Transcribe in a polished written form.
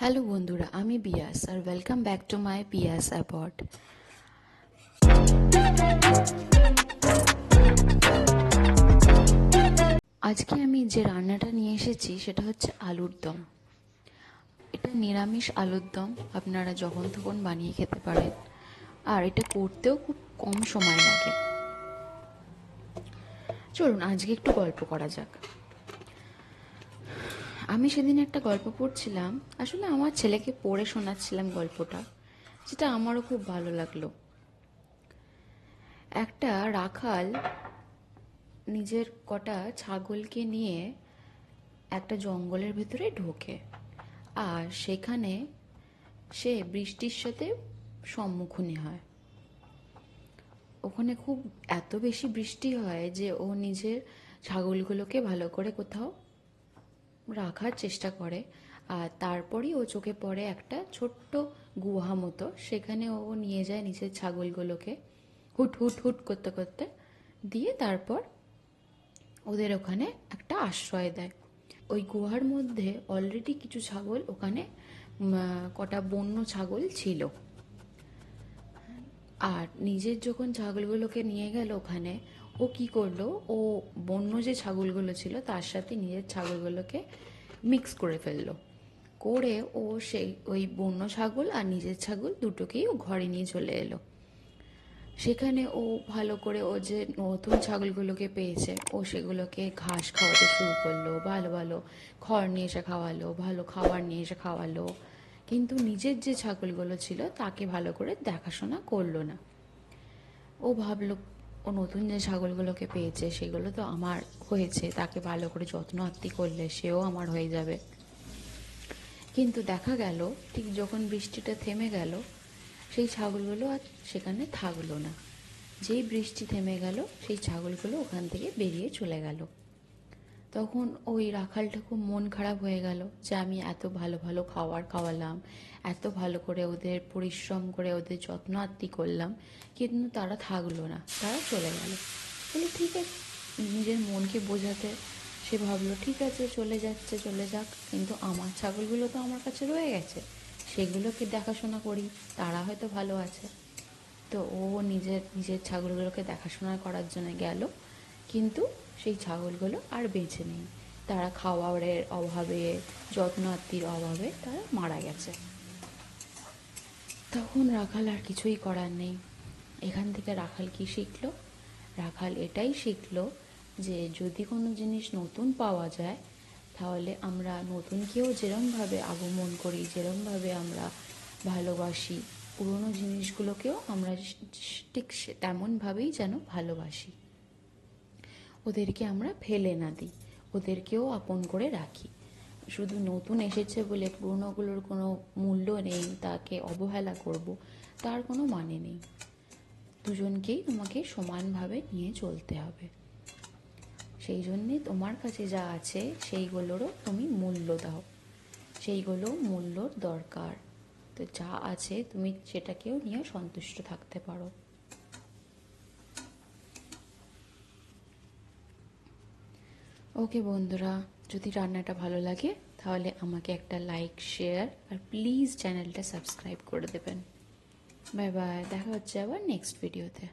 Hello বন্ধুরা, আমি বিয়াস আর welcome back to my বিয়াস অ্যাপড। আজকে আমি যে রান্নাটা নিয়ে এসেছি সেটা হচ্ছে আলুর দম। এটা নিরামিষ আলুর দম, আপনারা যখন তখন বানিয়ে খেতে পারেন, আর এটা করতেও খুব কম সময় লাগে। চলুন আজকে একটু গল্প করা যাক। আমি সেদিন একটা গল্প পড়ছিলাম, আসলে আমার ছেলেকে পড়ে শোনাচ্ছিলাম গল্পটা, যেটা আমারও খুব ভালো লাগলো। একটা রাখাল নিজের কটা ছাগলকে নিয়ে একটা জঙ্গলের ভেতরে ঢোকে, আর সেখানে সে বৃষ্টির সাথে সম্মুখীন হয়। ওখানে খুব এত বেশি বৃষ্টি হয় যে ও নিজের ছাগলগুলোকে ভালো করে কোথাও রাখার চেষ্টা করে, আর তারপরই ও চোখে পড়ে একটা ছোট্ট গুহা মতো। সেখানে ও নিয়ে যায় নিজের ছাগলগুলোকে, হুট হুট হুট করতে করতে দিয়ে তারপর ওদের ওখানে একটা আশ্রয় দেয়। ওই গুহার মধ্যে অলরেডি কিছু ছাগল ওখানে, কটা বন্য ছাগল ছিল। আর নিজের যখন ছাগলগুলোকে নিয়ে গেল ওখানে, ও কি করলো, ও বন্য যে ছাগলগুলো ছিল তার সাথে নিজের ছাগলগুলোকে মিক্স করে ফেললো। করে ও সেই ওই বন্য ছাগল আর নিজের ছাগল দুটোকেই ও ঘরে নিয়ে চলে এলো। সেখানে ও ভালো করে ও যে নতুন ছাগলগুলোকে পেয়েছে, ও সেগুলোকে ঘাস খাওয়াতে শুরু করলো, ভালো ভালো খড় নিয়ে এসে খাওয়ালো, ভালো খাবার নিয়ে এসে খাওয়ালো। কিন্তু নিজের যে ছাগলগুলো ছিল তাকে ভালো করে দেখাশোনা করলো না। ও ভাবলো ও নতুন যে ছাগলগুলোকে পেয়েছে সেগুলো তো আমার হয়েছে, তাকে ভালো করে যত্ন আত্তি করলে সেও আমার হয়ে যাবে। কিন্তু দেখা গেল ঠিক যখন বৃষ্টিটা থেমে গেল, সেই ছাগলগুলো আর সেখানে থাকলো না। যেই বৃষ্টি থেমে গেল সেই ছাগলগুলো ওখান থেকে বেরিয়ে চলে গেল। তখন ওই রাখালটা খুব মন খারাপ হয়ে গেল যে আমি এত ভালো ভালো খাবার খাওয়ালাম, এত ভালো করে ওদের পরিশ্রম করে ওদের যত্ন আত্তি করলাম, কিন্তু তারা থাকলো না, তারা চলে গেল। বলে ঠিক আছে, নিজের মনকে বোঝাতে সে ভাবলো ঠিক আছে চলে যাচ্ছে চলে যাক, কিন্তু আমার ছাগলগুলো তো আমার কাছে রয়ে গেছে, সেগুলোকে দেখাশোনা করি, তারা হয়তো ভালো আছে। তো ও নিজের নিজের ছাগলগুলোকে দেখাশোনা করার জন্য গেল, কিন্তু সেই ছাগলগুলো আর বেঁচে নেই। তারা খাবারের অভাবে, যত্ন আত্তির অভাবে তারা মারা গেছে। তখন রাখাল আর কিছুই করার নেই। এখান থেকে রাখাল কি শিখলো? রাখাল এটাই শিখলো যে যদি কোনো জিনিস নতুন পাওয়া যায়, তাহলে আমরা নতুনকেও যেরমভাবে আগমন করি, যেরমভাবে আমরা ভালোবাসি, পুরনো জিনিসগুলোকেও আমরা ঠিক তেমনভাবেই যেন ভালোবাসি। ওদেরকে আমরা ফেলে না দিই, ওদেরকেও আপন করে রাখি। শুধু নতুন এসেছে বলে পুরনোগুলোর কোনো মূল্য নেই, তাকে অবহেলা করব, তার কোনো মানে নেই। দুজনকেই তোমাকে সমানভাবে নিয়ে চলতে হবে। সেই জন্যে তোমার কাছে যা আছে সেইগুলোরও তুমি মূল্য দাও, সেইগুলো মূল্যর দরকার। তো যা আছে তুমি সেটাকেও নিয়ে সন্তুষ্ট থাকতে পারো। ওকে বন্ধুরা, যদি রান্নাটা ভালো লাগে তাহলে আমাকে একটা লাইক, শেয়ার আর প্লিজ চ্যানেলটা সাবস্ক্রাইব করে দেবেন। বাই বাই, দেখা হচ্ছে আবার নেক্সট ভিডিওতে।